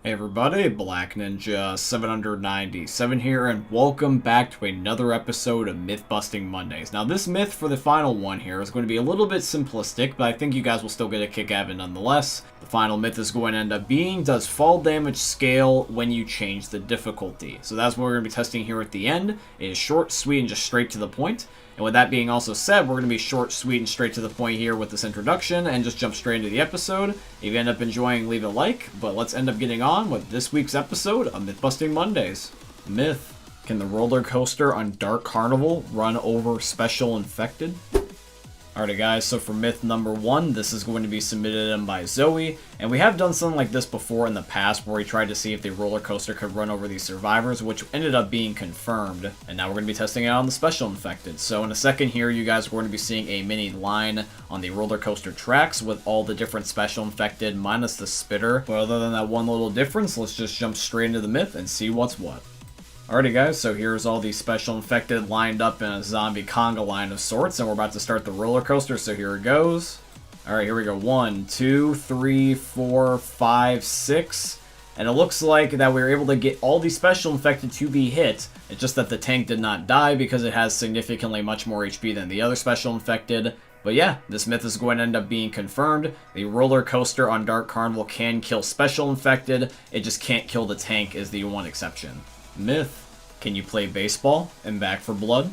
Hey everybody, Black Ninja 797 here, and welcome back to another episode of Myth Busting Mondays. Now this myth for the final one here is going to be a little bit simplistic, but I think you guys will still get a kick out of it nonetheless. The final myth is going to end up being, does fall damage scale when you change the difficulty? So that's what we're going to be testing here at the end. It is short, sweet, and just straight to the point. And with that being also said, we're going to be short, sweet, and straight to the point here with this introduction and just jump straight into the episode. If you end up enjoying, leave a like, but let's end up getting on with this week's episode of Myth Busting Mondays. Myth: can the roller coaster on Dark Carnival run over Special Infected? Alrighty guys, so for myth number 1, this is going to be submitted in by Zoe, and we have done something like this before in the past where we tried to see if the roller coaster could run over these survivors, which ended up being confirmed, and now we're going to be testing it on the Special Infected. So in a second here, you guys are going to be seeing a mini line on the roller coaster tracks with all the different Special Infected minus the spitter, but other than that one little difference, let's just jump straight into the myth and see what's what. Alrighty guys, so here's all these Special Infected lined up in a zombie conga line of sorts, and we're about to start the roller coaster, so here it goes. Alright, here we go. 1, 2, 3, 4, 5, 6. And it looks like that we were able to get all these Special Infected to be hit. It's just that the tank did not die because it has significantly much more HP than the other Special Infected. But yeah, this myth is going to end up being confirmed. The roller coaster on Dark Carnival can kill Special Infected. It just can't kill the tank is the one exception. Myth: can you play baseball in Back 4 Blood?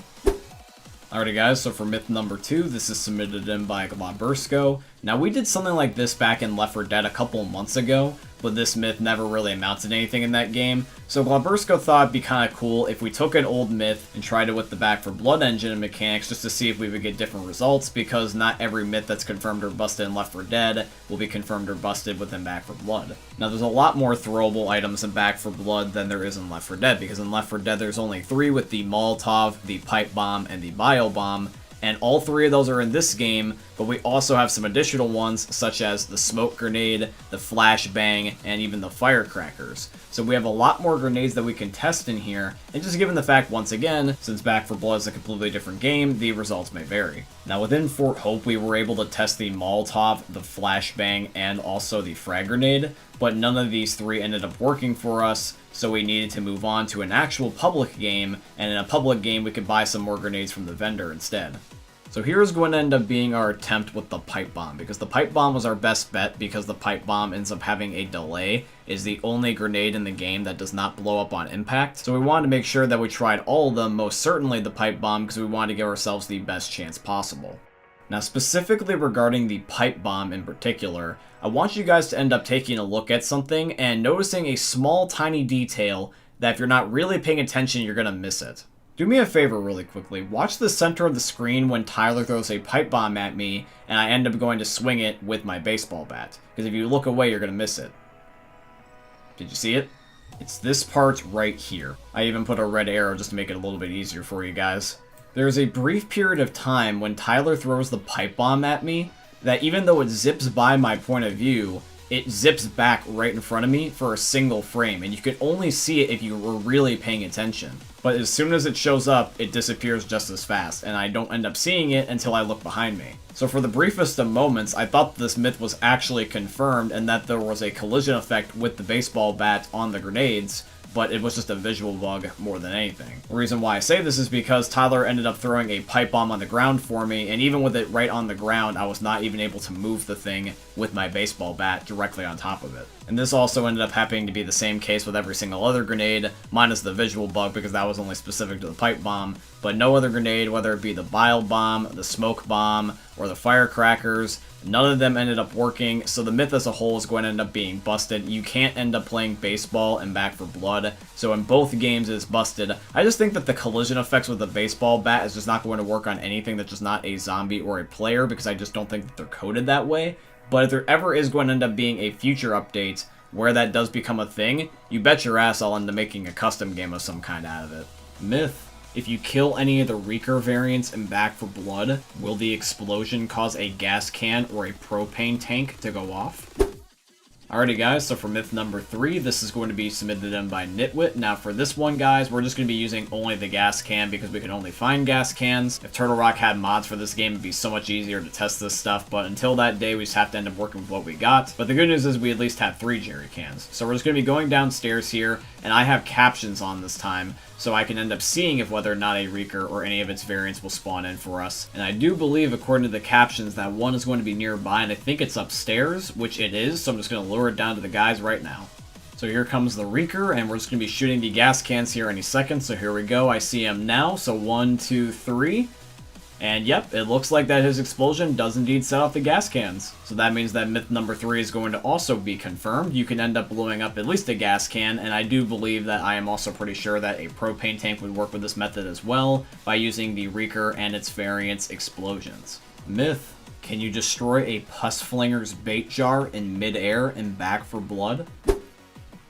Alrighty guys, so for myth number 2, this is submitted in by Glabursko. Now we did something like this back in Left 4 Dead a couple of months ago, but this myth never really amounted to anything in that game. So Glabursko thought it'd be kind of cool if we took an old myth and tried it with the Back 4 Blood engine and mechanics just to see if we would get different results, because not every myth that's confirmed or busted in Left 4 Dead will be confirmed or busted within Back 4 Blood. Now there's a lot more throwable items in Back 4 Blood than there is in Left 4 Dead, because in Left 4 Dead there's only 3 with the Molotov, the Pipe Bomb, and the Bio Bomb. And all 3 of those are in this game, but we also have some additional ones, such as the Smoke Grenade, the Flashbang, and even the Firecrackers. So we have a lot more grenades that we can test in here, and just given the fact, once again, since Back 4 Blood is a completely different game, the results may vary. Now within Fort Hope, we were able to test the Molotov, the Flashbang, and also the Frag Grenade, but none of these 3 ended up working for us, so we needed to move on to an actual public game, and in a public game we could buy some more grenades from the vendor instead. So here's going to end up being our attempt with the Pipe Bomb, because the Pipe Bomb was our best bet because the Pipe Bomb ends up having a delay. It is the only grenade in the game that does not blow up on impact. So we wanted to make sure that we tried all of them, most certainly the Pipe Bomb, because we wanted to give ourselves the best chance possible. Now specifically regarding the Pipe Bomb in particular, I want you guys to end up taking a look at something and noticing a small tiny detail that if you're not really paying attention, you're going to miss it. Do me a favor really quickly, watch the center of the screen when Tyler throws a pipe bomb at me and I end up going to swing it with my baseball bat. Because if you look away, you're going to miss it. Did you see it? It's this part right here. I even put a red arrow just to make it a little bit easier for you guys. There's a brief period of time when Tyler throws the pipe bomb at me that even though it zips by my point of view, it zips back right in front of me for a single frame, and you could only see it if you were really paying attention. But as soon as it shows up, it disappears just as fast, and I don't end up seeing it until I look behind me. So for the briefest of moments, I thought this myth was actually confirmed and that there was a collision effect with the baseball bat on the grenades, but it was just a visual bug more than anything. The reason why I say this is because Tyler ended up throwing a pipe bomb on the ground for me, and even with it right on the ground, I was not even able to move the thing with my baseball bat directly on top of it. And this also ended up happening to be the same case with every single other grenade, minus the visual bug because that was only specific to the pipe bomb, but no other grenade, whether it be the bile bomb, the smoke bomb, or the firecrackers, none of them ended up working, so the myth as a whole is going to end up being busted. You can't end up playing baseball and Back 4 Blood, so in both games it's busted. I just think that the collision effects with the baseball bat is just not going to work on anything that's just not a zombie or a player, because I just don't think that they're coded that way. But if there ever is going to end up being a future update where that does become a thing, you bet your ass I'll end up making a custom game of some kind out of it. Myth: if you kill any of the Reeker variants in Back 4 Blood, will the explosion cause a gas can or a propane tank to go off? Alrighty guys, so for myth number 3, this is going to be submitted in by Nitwit. Now for this one guys, we're just going to be using only the gas can because we can only find gas cans. If Turtle Rock had mods for this game, it'd be so much easier to test this stuff, but until that day, we just have to end up working with what we got. But the good news is we at least have 3 jerry cans. So we're just going to be going downstairs here, and I have captions on this time, so I can end up seeing if whether or not a Reeker or any of its variants will spawn in for us. And I do believe, according to the captions, that one is going to be nearby, and I think it's upstairs, which it is, so I'm just going to lure it down to the guys right now. So here comes the Reeker, and we're just going to be shooting the gas cans here any second, so here we go. I see him now, so 1, 2, 3. And yep, it looks like that his explosion does indeed set off the gas cans. So that means that myth number 3 is going to also be confirmed. You can end up blowing up at least a gas can, and I do believe that I am also pretty sure that a propane tank would work with this method as well by using the Reeker and its variants explosions. Myth: can you destroy a pus flinger's bait jar in midair and back for blood?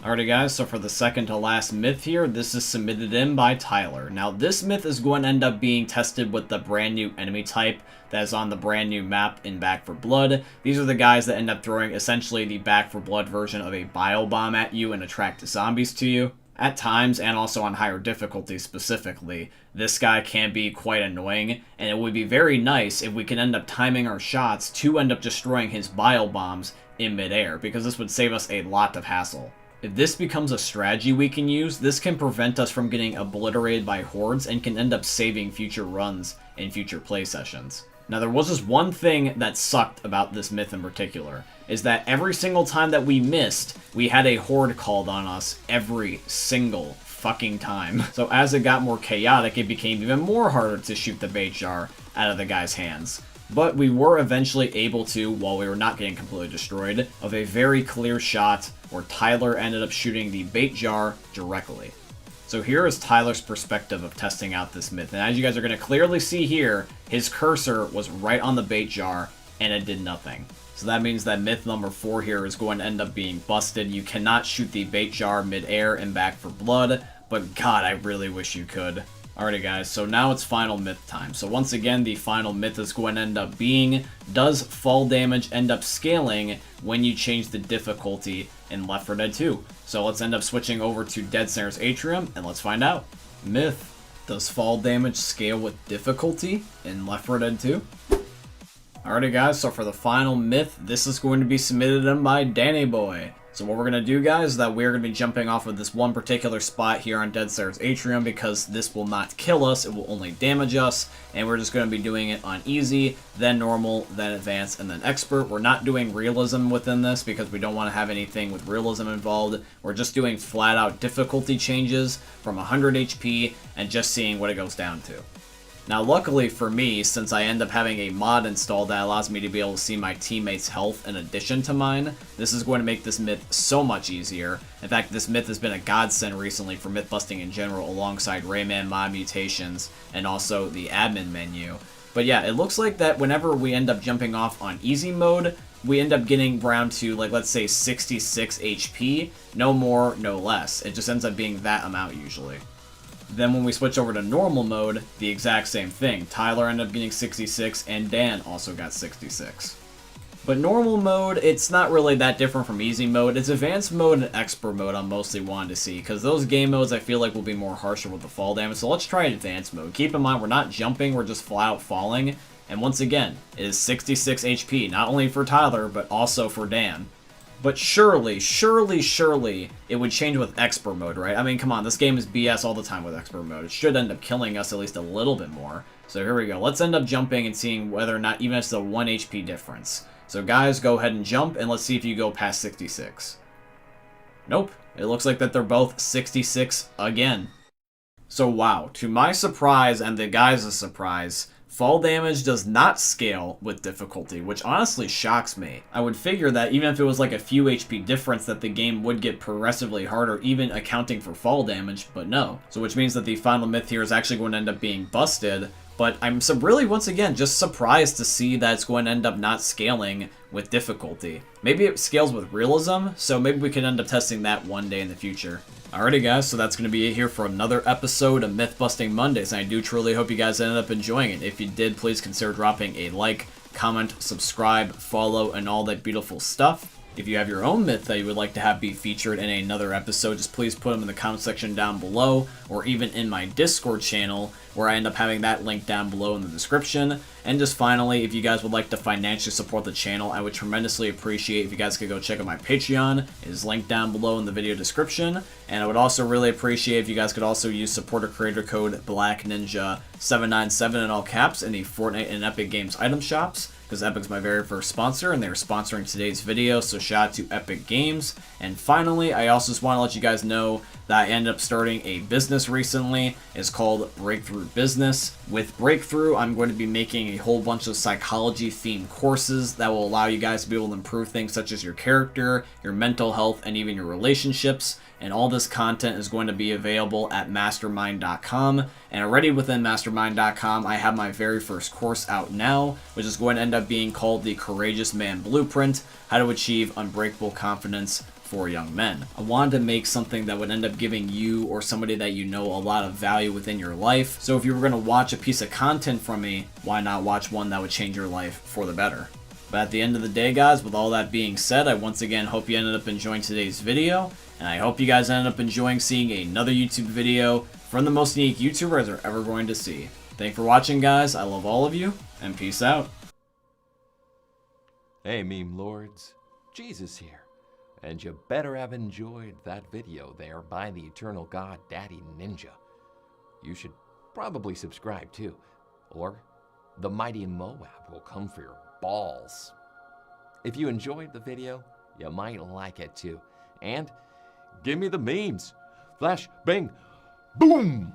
Alrighty guys, so for the second to last myth here, this is submitted in by Tyler. Now this myth is going to end up being tested with the brand new enemy type that is on the brand new map in Back for Blood. These are the guys that end up throwing essentially the Back for Blood version of a bio bomb at you and attract zombies to you. At times, and also on higher difficulty specifically, this guy can be quite annoying, and it would be very nice if we can end up timing our shots to end up destroying his bio bombs in midair, because this would save us a lot of hassle. If this becomes a strategy we can use, this can prevent us from getting obliterated by hordes and can end up saving future runs in future play sessions. Now there was just one thing that sucked about this myth in particular, is that every single time that we missed, we had a horde called on us every single fucking time. So as it got more chaotic, it became even more harder to shoot the bait jar out of the guy's hands. But we were eventually able to, while we were not getting completely destroyed, of a very clear shot where Tyler ended up shooting the bait jar directly. So here is Tyler's perspective of testing out this myth. And as you guys are going to clearly see here, his cursor was right on the bait jar and it did nothing. So that means that myth number 4 here is going to end up being busted. You cannot shoot the bait jar mid-air and back for blood, but God, I really wish you could. Alrighty guys, so now it's final myth time. So once again, the final myth is going to end up being, does fall damage end up scaling when you change the difficulty in Left 4 Dead 2? So let's end up switching over to Dead Center's Atrium, and let's find out. Myth: does fall damage scale with difficulty in Left 4 Dead 2? Alrighty guys, so for the final myth, this is going to be submitted in by Danny Boy. So what we're going to do, guys, is that we're going to be jumping off of this one particular spot here on Dead Center's Atrium because this will not kill us, it will only damage us, and we're just going to be doing it on easy, then normal, then advanced, and then expert. We're not doing realism within this because we don't want to have anything with realism involved. We're just doing flat-out difficulty changes from 100 HP and just seeing what it goes down to. Now luckily for me, since I end up having a mod installed that allows me to be able to see my teammates' health in addition to mine, this is going to make this myth so much easier. In fact, this myth has been a godsend recently for myth busting in general alongside Rayman mod mutations and also the admin menu. But yeah, it looks like that whenever we end up jumping off on easy mode, we end up getting around to, like, let's say 66 HP, no more, no less. It just ends up being that amount usually. Then when we switch over to normal mode, the exact same thing. Tyler ended up getting 66, and Dan also got 66. But normal mode, it's not really that different from easy mode. It's advanced mode and expert mode I'm mostly wanting to see, because those game modes I feel like will be more harsher with the fall damage. So let's try advanced mode. Keep in mind, we're not jumping, we're just flat out falling. And once again, it is 66 HP, not only for Tyler, but also for Dan. But surely, it would change with expert mode, right? I mean, come on, this game is BS all the time with expert mode. It should end up killing us at least a little bit more. So here we go. Let's end up jumping and seeing whether or not even it's a 1 HP difference. So guys, go ahead and jump, and let's see if you go past 66. Nope. It looks like that they're both 66 again. So wow, to my surprise and the guys' surprise, fall damage does not scale with difficulty, which honestly shocks me. I would figure that even if it was like a few HP difference that the game would get progressively harder, even accounting for fall damage, but no. So which means that the final myth here is actually going to end up being busted, but I'm really, once again, just surprised to see that it's going to end up not scaling with difficulty. Maybe it scales with realism, so maybe we can end up testing that one day in the future. Alrighty guys, so that's going to be it here for another episode of Myth Busting Mondays, and I do truly hope you guys ended up enjoying it. If you did, please consider dropping a like, comment, subscribe, follow, and all that beautiful stuff. If you have your own myth that you would like to have be featured in another episode, just please put them in the comment section down below, or even in my Discord channel, where I end up having that link down below in the description. And just finally, if you guys would like to financially support the channel, I would tremendously appreciate if you guys could go check out my Patreon. It is linked down below in the video description. And I would also really appreciate if you guys could also use supporter creator code BlackNinja797 in all caps in the Fortnite and Epic Games item shops, because Epic's my very first sponsor, and they're sponsoring today's video, so shout out to Epic Games. And finally, I also just want to let you guys know that I ended up starting a business recently. It's called Breakthrough Business. With Breakthrough, I'm going to be making a whole bunch of psychology-themed courses that will allow you guys to be able to improve things such as your character, your mental health, and even your relationships. And all this content is going to be available at mastermind.com. And already within mastermind.com, I have my very first course out now, which is going to end up being called the Courageous Man Blueprint: How to Achieve Unbreakable Confidence for Young Men. I wanted to make something that would end up giving you or somebody that you know a lot of value within your life. So if you were going to watch a piece of content from me, why not watch one that would change your life for the better? But at the end of the day, guys, with all that being said, I once again hope you ended up enjoying today's video, and I hope you guys ended up enjoying seeing another YouTube video from the most unique YouTubers they're ever going to see. Thanks for watching, guys. I love all of you, and peace out. Hey, meme lords, Jesus here, and you better have enjoyed that video there by the eternal god Daddy Ninja. You should probably subscribe too, or the mighty Moab will come for your balls. If you enjoyed the video, you might like it too, and give me the memes. Flash, bang, boom!